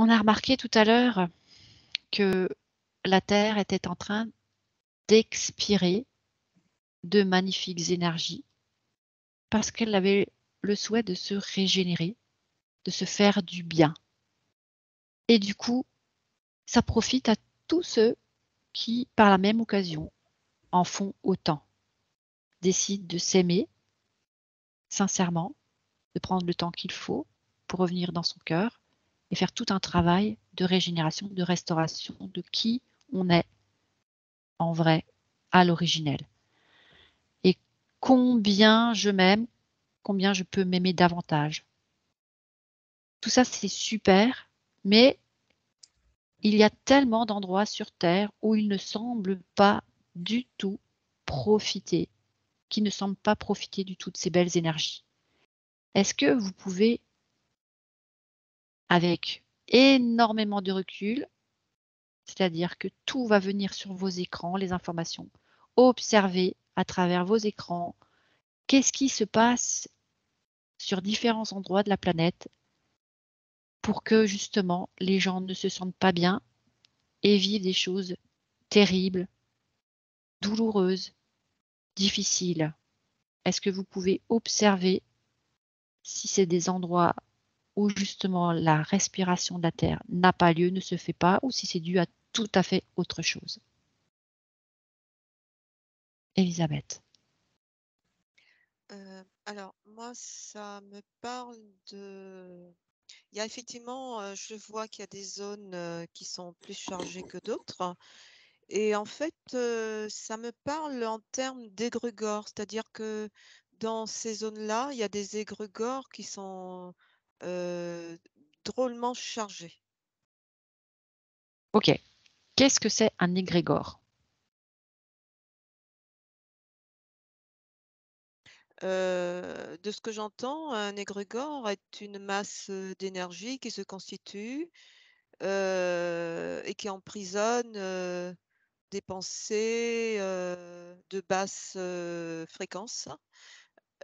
On a remarqué tout à l'heure que la Terre était en train d'expirer de magnifiques énergies parce qu'elle avait le souhait de se régénérer, de se faire du bien. Et du coup, ça profite à tous ceux qui, par la même occasion, en font autant, décident de s'aimer sincèrement, de prendre le temps qu'il faut pour revenir dans son cœur et faire tout un travail de régénération, de restauration de qui on est en vrai à l'originel. Et combien je m'aime, combien je peux m'aimer davantage. Tout ça, c'est super, mais il y a tellement d'endroits sur Terre où il ne semble pas du tout profiter, qui ne semblent pas profiter du tout de ces belles énergies. Est-ce que vous pouvez, avec énormément de recul, c'est-à-dire que tout va venir sur vos écrans, les informations, observer à travers vos écrans, qu'est-ce qui se passe sur différents endroits de la planète pour que justement les gens ne se sentent pas bien et vivent des choses terribles, douloureuses, difficiles. Est-ce que vous pouvez observer si c'est des endroits où justement la respiration de la Terre n'a pas lieu, ne se fait pas, ou si c'est dû à tout à fait autre chose? Elisabeth. Alors moi, ça me parle de il y a effectivement, je vois qu'il y a des zones, qui sont plus chargées que d'autres et en fait, ça me parle en termes d'égrégores. C'est-à-dire que dans ces zones-là, il y a des égrégores qui sont, heu, drôlement chargés. OK. Qu'est-ce que c'est un égrégore? De ce que j'entends, un égrégore est une masse, d'énergie qui se constitue, et qui emprisonne, des pensées, de basse, fréquence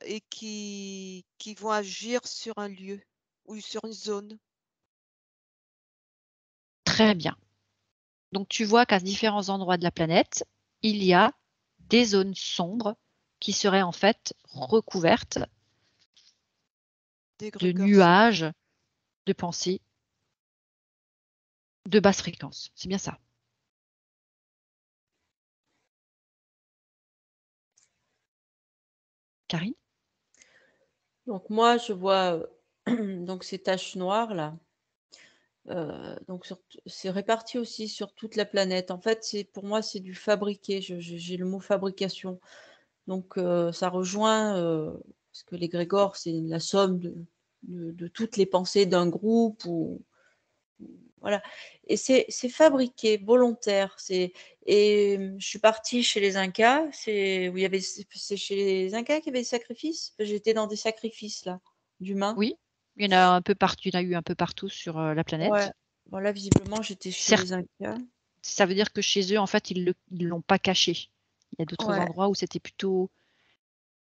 et qui vont agir sur un lieu ou sur une zone. Très bien. Donc tu vois qu'à différents endroits de la planète, il y a des zones sombres qui seraient en fait recouvertes de D'égrégores sombres. nuages de pensées de basse fréquence. C'est bien ça? Karine? Donc moi, je vois donc ces taches noires là. Donc c'est réparti aussi sur toute la planète. En fait, c'est pour moi, c'est du fabriqué. J'ai le mot fabrication. Donc ça rejoint, parce que l'égrégore, c'est la somme de toutes les pensées d'un groupe ou voilà. Et c'est fabriqué, volontaire. Et je suis partie chez les Incas. Où il y avait, c'est chez les Incas qu'il y avait des sacrifices. J'étais dans des sacrifices là, d'humains. Oui, il y en a un peu partout, il y en a eu un peu partout sur, la Ouais. planète. Bon là, visiblement, j'étais chez Certes, les Incas. ça veut dire que chez eux, en fait, ils l'ont pas caché. Il y a d'autres Ouais. endroits où c'était plutôt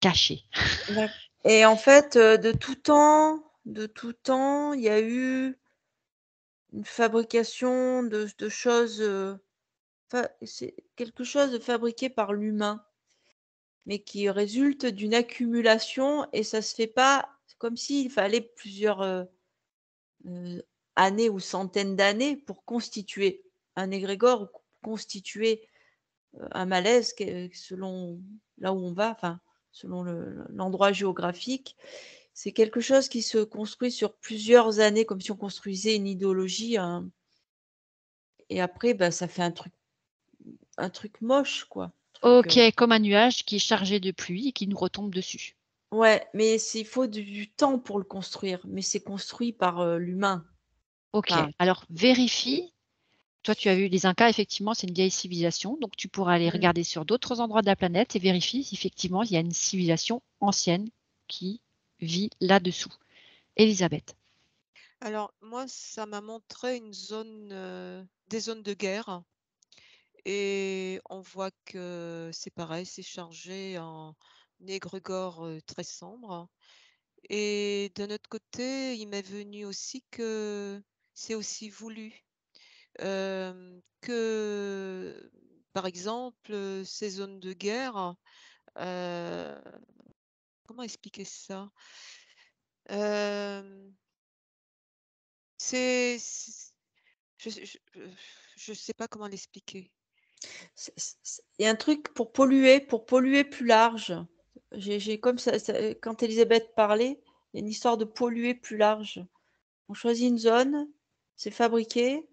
caché. Et en fait, de tout temps, il y a eu une fabrication de choses, c'est quelque chose de fabriqué par l'humain, mais qui résulte d'une accumulation et ça se fait pas c'est comme s'il fallait plusieurs, heu, années ou centaines d'années pour constituer un égrégore ou constituer, un malaise selon là où on va, enfin, selon l'endroit géographique. C'est quelque chose qui se construit sur plusieurs années, comme si on construisait une idéologie, et après, bah, ça fait un truc moche, quoi. OK, comme un nuage qui est chargé de pluie et qui nous retombe dessus. Ouais, mais il faut du temps pour le construire, mais c'est construit par, l'humain. OK, Enfin, alors vérifie. Toi, tu as vu les Incas, effectivement, c'est une vieille civilisation, donc tu pourras aller mmh. regarder sur d'autres endroits de la planète et vérifier si effectivement il y a une civilisation ancienne qui vit là-dessous. Élisabeth. Alors moi, ça m'a montré une zone, des zones de guerre et on voit que c'est pareil, c'est chargé en égrégore, très sombre et d'un autre côté, il m'est venu aussi que c'est aussi voulu. Que, par exemple, ces zones de guerre, comment expliquer ça? Hem, c'est je sais pas comment l'expliquer. Il y a un truc pour polluer plus large. J'ai comme ça, quand Elisabeth parlait, il y a une histoire de polluer plus large. On choisit une zone, c'est fabriqué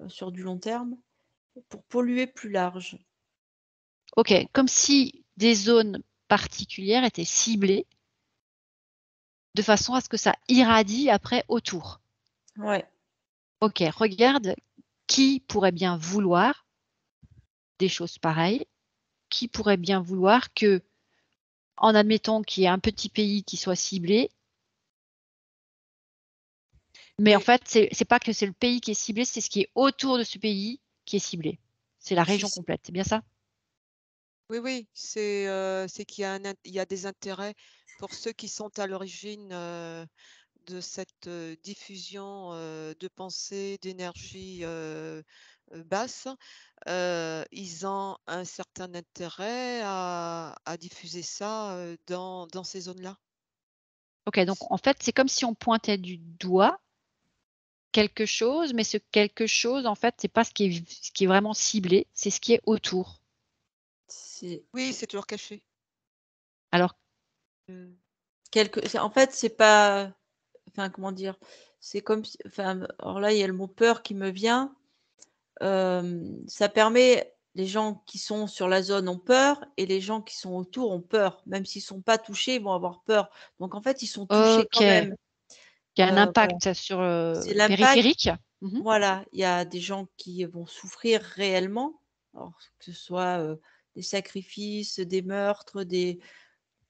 sur du long terme pour polluer plus large. Ok, comme si des zones particulières étaient ciblées de façon à ce que ça irradie après autour. Ouais. Ok, regarde qui pourrait bien vouloir des choses pareilles, qui pourrait bien vouloir que, en admettant qu'il y ait un petit pays qui soit ciblé, mais en Mais fait, c'est pas que c'est le pays qui est ciblé, c'est ce qui est autour de ce pays qui est ciblé. C'est la région complète, c'est bien ça? oui, c'est qu'il y a il y a des intérêts pour ceux qui sont à l'origine, de cette, diffusion, de pensée, d'énergie, basse. Ils ont un certain intérêt à diffuser ça, dans ces zones-là. Ok, donc en fait, c'est comme si on pointait du doigt quelque chose, mais ce quelque chose, en fait, c'est pas ce qui est vraiment ciblé, c'est ce qui est autour. Oui, c'est toujours caché. Alors, Mmh. En fait, c'est pas, enfin, comment dire, c'est comme si, enfin, alors là, il y a le mot peur qui me vient. Ça permet, les gens qui sont sur la zone ont peur et les gens qui sont autour ont peur. Même s'ils sont pas touchés, ils vont avoir peur. Donc en fait, ils sont touchés ok, quand il même. y a un Voilà. impact sur C'est le l'impact. périphérique. Mhm. Voilà, il y a des gens qui vont souffrir réellement, alors que ce soit, des sacrifices, des meurtres,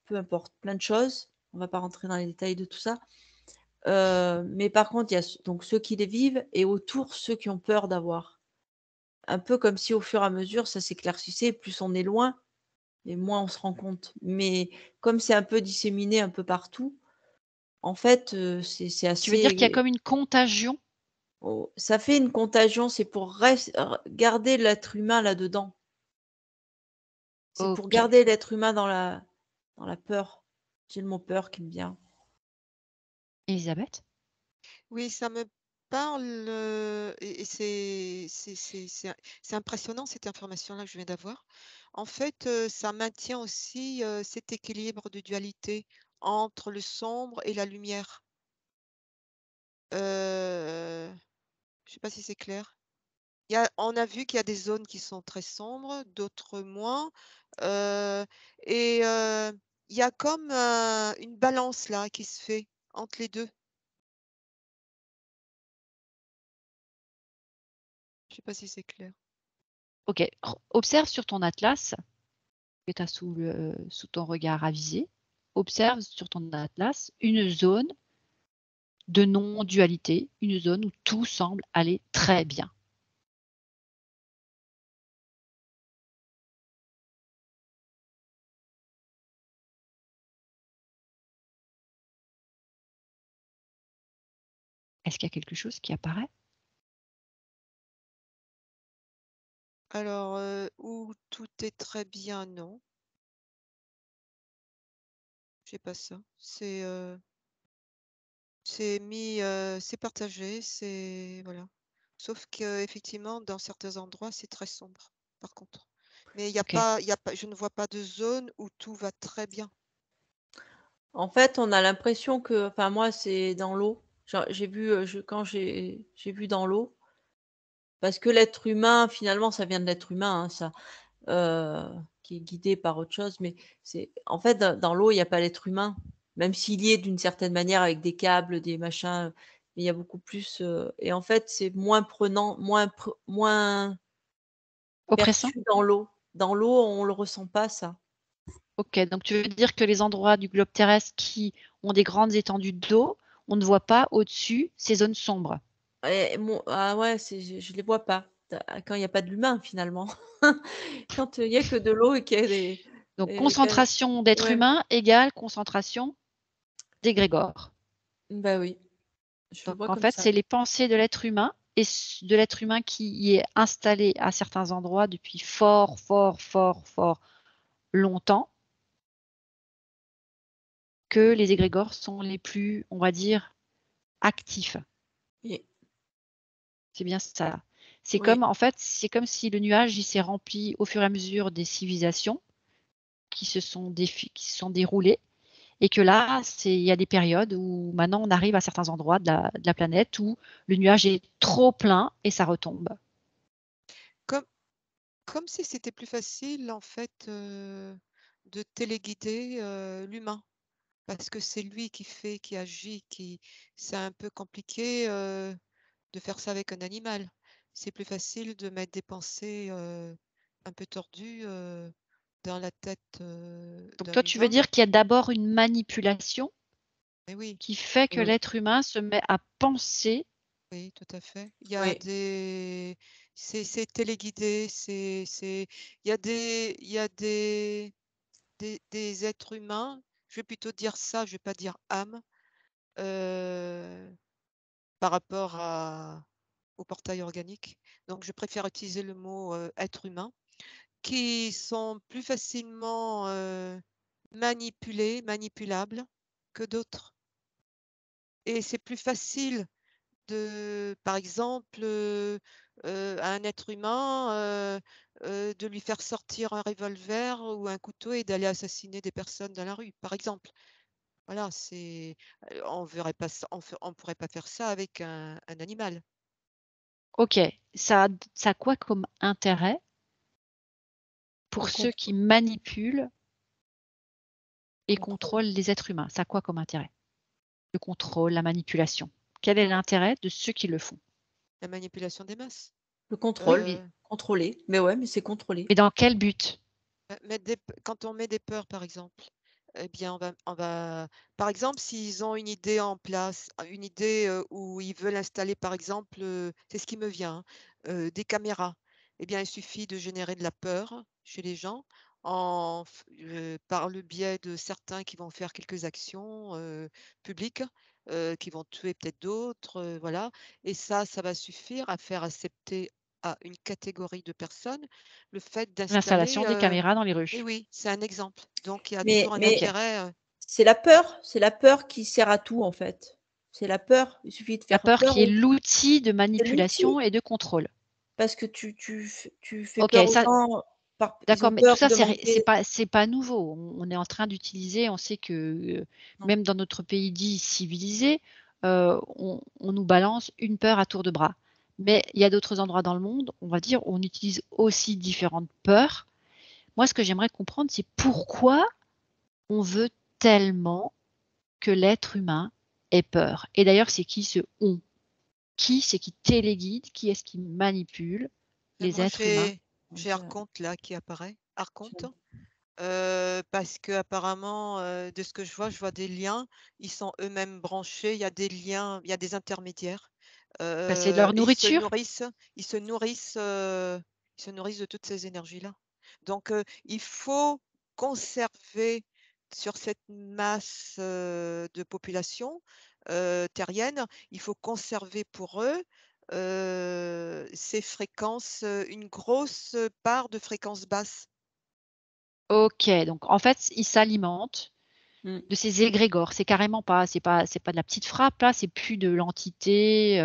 peu importe, plein de choses. On va pas rentrer dans les détails de tout ça. Mais par contre, il y a donc ceux qui les vivent et autour ceux qui ont peur d'avoir. Un peu comme si au fur et à mesure ça s'éclaircissait, plus on est loin et moins on se rend compte. Mais comme c'est un peu disséminé un peu partout, en fait, c'est Tu veux dire qu'il y a assez, comme une contagion? ça fait une contagion, c'est pour garder l'être humain là-dedans. C'est pour Ok. garder l'être humain dans la peur. J'ai le mot peur qui me vient. Elisabeth? Oui, ça me parle, et c'est impressionnant cette information-là que je viens d'avoir. En fait, ça maintient aussi, cet équilibre de dualité entre le sombre et la lumière. Je sais pas si c'est clair? On a vu qu'il y a des zones qui sont très sombres, d'autres moins, heu et il y a comme, une balance là qui se fait entre les 2. Je sais pas si c'est clair. Ok. Observe sur ton atlas que tu as sous ton regard avisé. Observe sur ton atlas une zone de non-dualité, une zone où tout semble aller très bien. Est-ce qu'il y a quelque chose qui apparaît? Alors, où tout est très bien, non. J'ai pas ça. C'est partagé, c'est voilà. Sauf qu'effectivement, dans certains endroits, c'est très sombre, par contre. Mais Ok. il y a pas je ne vois pas de zone où tout va très bien. En fait, on a l'impression que, enfin moi, c'est dans l'eau. J'ai vu, quand j'ai vu dans l'eau, parce que l'être humain, finalement, ça vient de l'être humain, hein, ça, qui est guidé par autre chose. Mais c'est, en fait, dans l'eau, il n'y a pas l'être humain, même s'il y est d'une certaine manière avec des câbles, des machins. Mais il y a beaucoup plus. Et en fait, c'est moins prenant, moins Oppressant? perçu dans l'eau. Dans l'eau, on le ressent pas ça. Ok, donc tu veux dire que les endroits du globe terrestre qui ont des grandes étendues d'eau, on ne voit pas au-dessus ces zones sombres. Ah ouais, je les vois pas. Quand il y a pas de l'humain finalement. Quand, il y a que de l'eau et qu'il y a Donc et que concentration d'êtres ouais, humains égale concentration d'égrégores. bah oui. Je le Donc vois en comme fait, ça. c'est les pensées de l'être humain et de l'être humain qui y est installé à certains endroits depuis fort, fort, fort, fort longtemps que les égrégores sont les plus, on va dire, actifs. Et C'est bien ça. C'est oui, comme en fait, c'est comme si le nuage, il s'est rempli au fur et à mesure des civilisations qui se sont déroulées et que là, il y a des périodes où maintenant on arrive à certains endroits de la planète où le nuage est trop plein et ça retombe. Comme, comme si c'était plus facile, en fait, de téléguider l'humain. Parce que c'est lui qui fait, qui agit, c'est un peu compliqué de faire ça avec un animal. C'est plus facile de mettre des pensées un peu tordues dans la tête Donc d'un toi, tu veux humain. dire qu'il y a d'abord une manipulation Mais oui, qui fait que mm, l'être humain se met à penser. oui, tout à fait. Il y a oui, des, c'est téléguidé, il y a des êtres humains. Je vais plutôt dire ça, je vais pas dire âme, euh, par rapport au portail organique. Donc, je préfère utiliser le mot être humain, qui sont plus facilement manipulés, manipulables que d'autres. Et c'est plus facile par exemple, à un être humain, de lui faire sortir un revolver ou un couteau et d'aller assassiner des personnes dans la rue, par exemple. Voilà, on verrait pas ça, on pourrait pas faire ça avec un animal. Ok, ça a quoi comme intérêt pour le ceux qui contrôle. manipulent et Contrôle. contrôlent les êtres humains? Ça a quoi comme intérêt? Le contrôle, la manipulation. Quel est l'intérêt de ceux qui le font? La manipulation des masses. Le Oui, contrôle. mais, Contrôler. Mais ouais, mais c'est contrôler. mais dans quel but? Quand on met des peurs, par exemple, eh bien, par exemple, s'ils ont une idée en place, une idée où ils veulent installer, par exemple, c'est ce qui me vient, hein, des caméras, eh bien, il suffit de générer de la peur chez les gens par le biais de certains qui vont faire quelques actions publiques, qui vont tuer peut-être d'autres, voilà. Et ça va suffire à faire accepter à une catégorie de personnes le fait d'installer. L'installation des caméras dans les Et rues. oui, c'est un exemple. Donc il y a Mais, toujours un mais Ok. intérêt, c'est la peur qui sert à tout en fait. C'est la peur. Il suffit de La faire peur peur qui est l'outil de c'est l'outil manipulation et de contrôle. parce que tu fais Ok, peur aux ça, gens ils d'accord, ont mais tout peur ça, de c'est manquer. pas, c'est pas nouveau. On est en train d'utiliser, on sait que Non. même dans notre pays dit civilisé, on nous balance une peur à tour de bras. Mais il y a d'autres endroits dans le monde, on va dire, où on utilise aussi différentes peurs. Moi, ce que j'aimerais comprendre, c'est pourquoi on veut tellement que l'être humain ait peur. Et d'ailleurs, c'est qui ce on? Qui c'est qui téléguide? Qui est-ce qui manipule les Moi, êtres humains? j'ai Arconte là qui apparaît. Arconte. Je- Parce que apparemment, de ce que je vois des liens. Ils sont eux-mêmes branchés. Il y a des liens, il y a des intermédiaires. Ben, c'est leur Et nourriture. ils se nourrissent, ils se nourrissent de toutes ces énergies-là. Donc, il faut conserver sur cette masse de population terrienne, il faut conserver pour eux ces fréquences, une grosse part de fréquences basses. Ok, donc en fait, ils s'alimentent Mm. de ces égrégores. C'est carrément pas, c'est pas de la petite frappe là, c'est plus de l'entité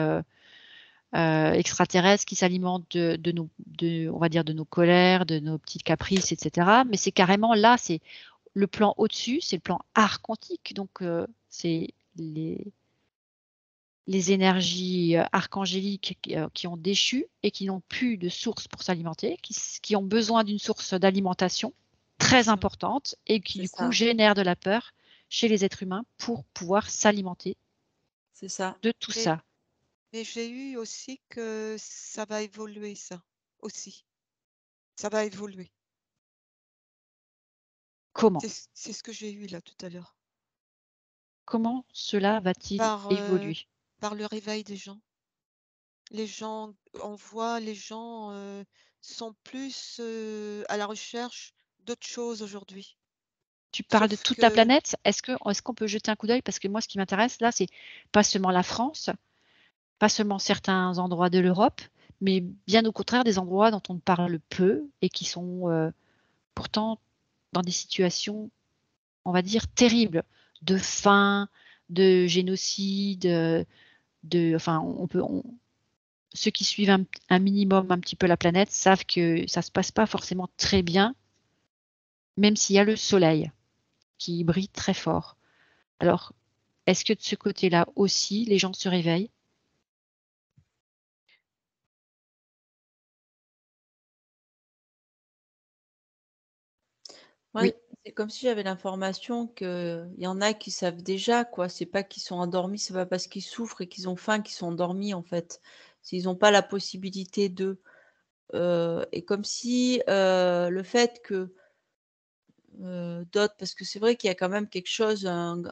extraterrestre qui s'alimente on va dire de nos colères, de nos petites caprices, etc. Mais c'est carrément là, c'est le plan au-dessus, c'est le plan archontique. Donc c'est les énergies archangéliques qui ont déchu et qui n'ont plus de source pour s'alimenter, qui ont besoin d'une source d'alimentation C'est très ça. importante et qui C'est du coup ça. génèrent de la peur chez les êtres humains pour pouvoir s'alimenter C'est ça. de tout Mais, ça. mais j'ai eu aussi que ça va évoluer, ça aussi. Ça va évoluer. Comment? C'est ce que j'ai eu là tout à l'heure. Comment cela va-t-il Par, évoluer? par le réveil des gens. Les gens, on voit les gens sont plus à la recherche d'autres choses aujourd'hui. Tu parles de Sauf toute la que planète. Est-ce qu'on peut jeter un coup d'œil? Parce que moi, ce qui m'intéresse là, c'est pas seulement la France, pas seulement certains endroits de l'Europe, mais bien au contraire des endroits dont on parle peu et qui sont pourtant dans des situations, on va dire, terribles, de faim, de génocide, enfin, ceux qui suivent un minimum un petit peu la planète savent que ça se passe pas forcément très bien, même s'il y a le soleil qui brille très fort. Alors, est-ce que de ce côté-là aussi, les gens se réveillent? Ouais, Oui. c'est comme si j'avais l'information qu'il y en a qui savent déjà, quoi. C'est pas qu'ils sont endormis, c'est pas parce qu'ils souffrent et qu'ils ont faim qu'ils sont endormis, en fait. S'ils n'ont pas la possibilité de. Et comme si le fait que d'autres, parce que c'est vrai qu'il y a quand même quelque chose, une,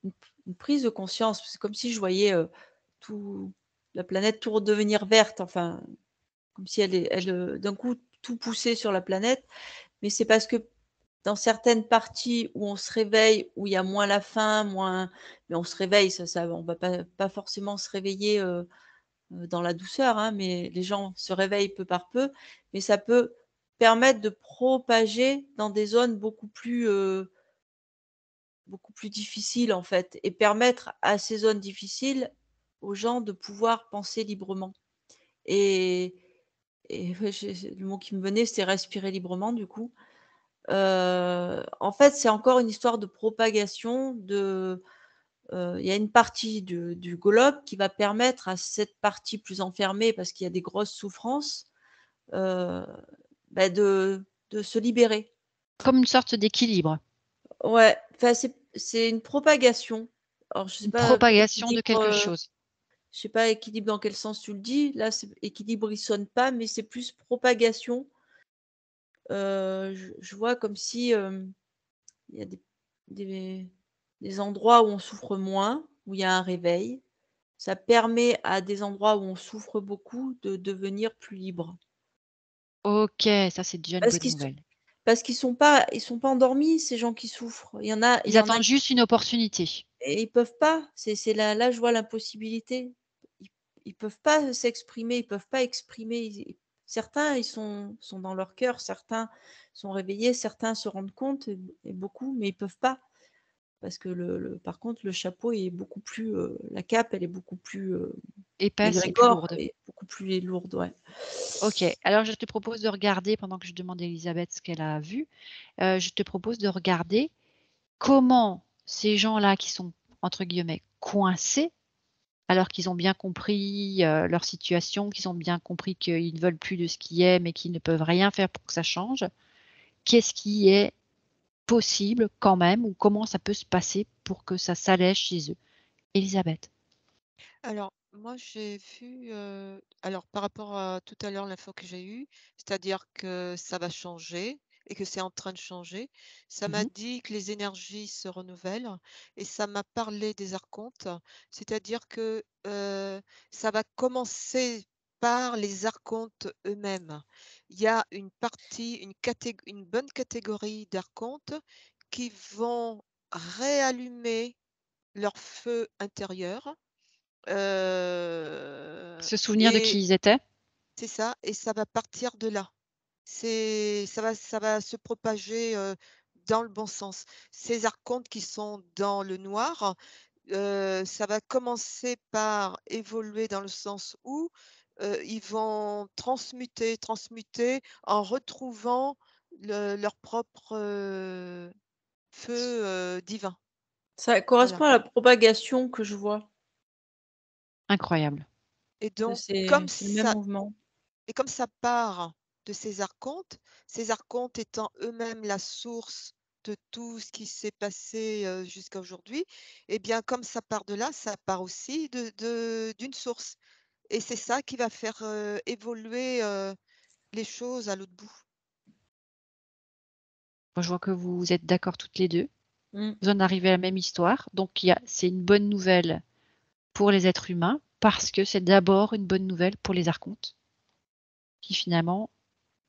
une prise de conscience. C'est comme si je voyais tout, la planète tout redevenir verte, enfin, comme si d'un coup tout poussait sur la planète. Mais c'est parce que dans certaines parties où on se réveille, où il y a moins la faim, mais on se réveille, on va pas forcément se réveiller dans la douceur, hein, mais les gens se réveillent peu par peu, mais ça peut permettre de propager dans des zones beaucoup plus difficiles en fait, et permettre à ces zones difficiles aux gens de pouvoir penser librement. Et, et ouais, le mot qui me venait, c'était respirer librement du coup. En fait, c'est encore une histoire de propagation il y a une partie du globe qui va permettre à cette partie plus enfermée, parce qu'il y a des grosses souffrances, heu, de se libérer. Comme une sorte d'équilibre, Ouais, enfin, c'est une propagation. Alors je sais une pas, propagation de équilibre, quelque chose. je sais pas équilibre dans quel sens tu le dis. Là, c'est équilibre, il sonne pas, mais c'est plus propagation. Je vois comme si, il y a des des endroits où on souffre moins, où il y a un réveil. Ça permet à des endroits où on souffre beaucoup de devenir plus libres. OK, ça c'est déjà une Parce bonne qu'ils sont nouvelle. parce qu'ils sont pas endormis, ces gens qui souffrent. Il Ils y en a attendent juste une opportunité. et ils peuvent pas. C'est là je vois l'impossibilité. Ils ils peuvent pas s'exprimer, ils peuvent pas exprimer. Certains, sont dans leur cœur, certains sont réveillés, certains se rendent compte, et beaucoup, mais ils peuvent pas. Parce que par contre, le chapeau est beaucoup plus, la cape, elle est beaucoup plus, Épaisse et plus égrégore lourde. et beaucoup plus lourde, ouais. OK, alors je te propose de regarder pendant que je demande à Elisabeth ce qu'elle a vu, je te propose de regarder comment ces gens-là qui sont entre guillemets «coincés», alors qu'ils ont bien compris, leur situation, qu'ils ont bien compris qu'ils ne veulent plus de ce qui est, mais qu'ils ne peuvent rien faire pour que ça change. Qu'est-ce qui est possible quand même ou comment ça peut se passer pour que ça s'allège chez eux? Elisabeth. Alors, moi, j'ai vu, alors par rapport à tout à l'heure, l'info que j'ai eue, c'est-à-dire que ça va changer et que c'est en train de changer. Ça m'a Mmh. dit que les énergies se renouvellent et ça m'a parlé des archontes, c'est-à-dire que, ça va commencer par les archontes eux-mêmes. Il y a une partie, une bonne catégorie d'archontes qui vont réallumer leur feu intérieur. Se souvenir de Et qui ils étaient? c'est ça, et ça va partir de là. Ça va se propager, dans le bon sens. Ces archontes qui sont dans le noir, ça va commencer par évoluer dans le sens où, ils vont transmuter en retrouvant leur propre, feu, divin. Ça Voilà. correspond à la propagation que je vois. Incroyable. Et donc C'est comme c'est le même ça mouvement. Et comme ça part de ces archontes étant eux-mêmes la source de tout ce qui s'est passé, jusqu'à aujourd'hui, et bien, comme ça part de là, ça part aussi d'une source, et c'est ça qui va faire, évoluer, les choses à l'autre bout. Moi, je vois que vous êtes d'accord toutes les 2. Mmh. Vous en arrivez à la même histoire. Donc c'est une bonne nouvelle pour les êtres humains parce que c'est d'abord une bonne nouvelle pour les archontes qui finalement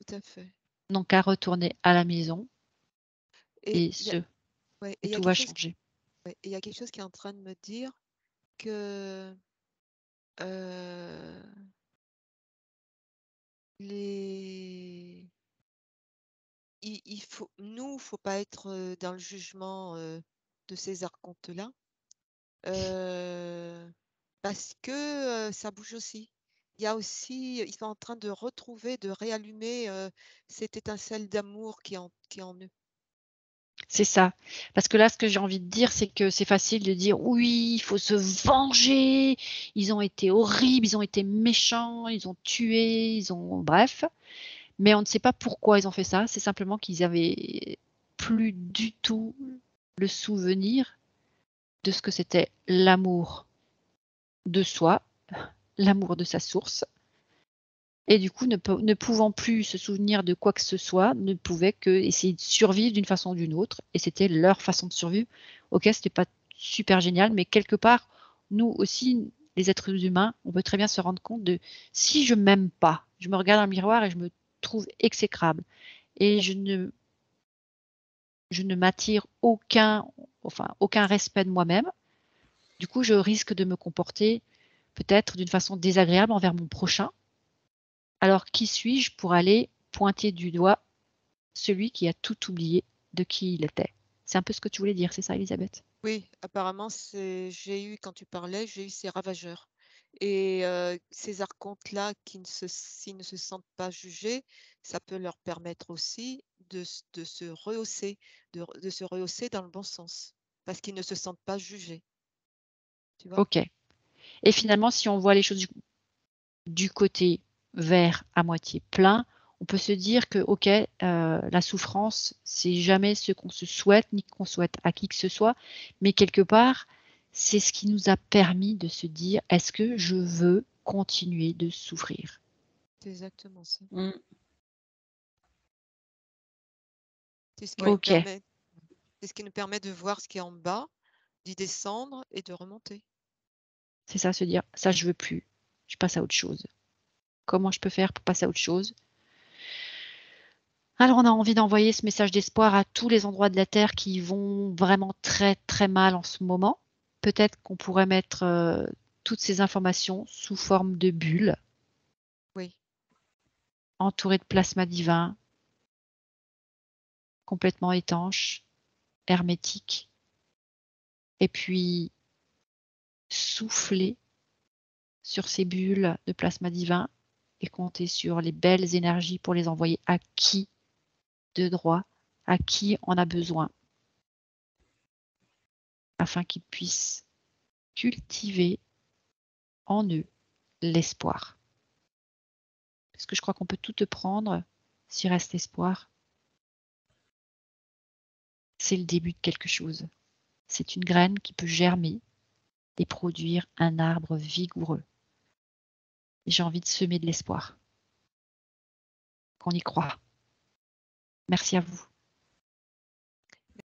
Tout à fait. n'ont qu'à retourner à la maison Et et il y a, ouais, et il y a tout quelque va chose, changer. ouais, et il y a quelque chose qui est en train de me dire que euh, les, il faut, nous, faut pas être dans le jugement de ces archontes-là, parce que ça bouge aussi. Il y a aussi, ils sont en train de retrouver, de réallumer cette étincelle d'amour qui est en eux. C'est ça. Parce que là, ce que j'ai envie de dire, c'est que c'est facile de dire oui, il faut se venger. Ils ont été horribles, ils ont été méchants, ils ont tué, ils ont. Bref. Mais on ne sait pas pourquoi ils ont fait ça. C'est simplement qu'ils avaient plus du tout le souvenir de ce que c'était l'amour de soi, l'amour de sa source. Et du coup, ne pouvant plus se souvenir de quoi que ce soit, ne pouvaient que essayer de survivre d'une façon ou d'une autre. Et c'était leur façon de survivre. Ok, c'était pas super génial, mais quelque part, nous aussi, les êtres humains, on peut très bien se rendre compte de si je m'aime pas, je me regarde dans le miroir et je me trouve exécrable. Et je ne m'attire aucun respect de moi-même. Du coup, je risque de me comporter peut-être d'une façon désagréable envers mon prochain. Alors, qui suis-je pour aller pointer du doigt celui qui a tout oublié de qui il était? C'est un peu ce que tu voulais dire, c'est ça, Elisabeth? Oui, apparemment, j'ai eu, quand tu parlais, j'ai eu ces ravageurs. Et ces archontes-là, s'ils ne se sentent pas jugés, ça peut leur permettre aussi de se rehausser, de se rehausser dans le bon sens, parce qu'ils ne se sentent pas jugés. Tu vois? Ok. Et finalement, si on voit les choses du côté verre à moitié plein, on peut se dire que, ok, la souffrance, c'est jamais ce qu'on se souhaite, ni qu'on souhaite à qui que ce soit, mais quelque part, c'est ce qui nous a permis de se dire, est-ce que je veux continuer de souffrir? C'est exactement ça. Mm. C'est ce qui nous Ok, permet, c'est ce qui nous permet de voir ce qui est en bas, d'y descendre et de remonter. c'est ça, se dire, ça, je veux plus, je passe à autre chose. Comment je peux faire pour passer à autre chose? Alors, on a envie d'envoyer ce message d'espoir à tous les endroits de la Terre qui vont vraiment très, très mal en ce moment. Peut-être qu'on pourrait mettre toutes ces informations sous forme de bulles, Oui, entourées de plasma divin, complètement étanches, hermétiques, et puis souffler sur ces bulles de plasma divin et compter sur les belles énergies pour les envoyer à qui de droit, à qui en a besoin, afin qu'ils puissent cultiver en eux l'espoir. Parce que je crois qu'on peut tout te prendre s'il reste espoir. C'est le début de quelque chose. C'est une graine qui peut germer et produire un arbre vigoureux. J'ai envie de semer de l'espoir. Qu'on y croit. Merci à vous.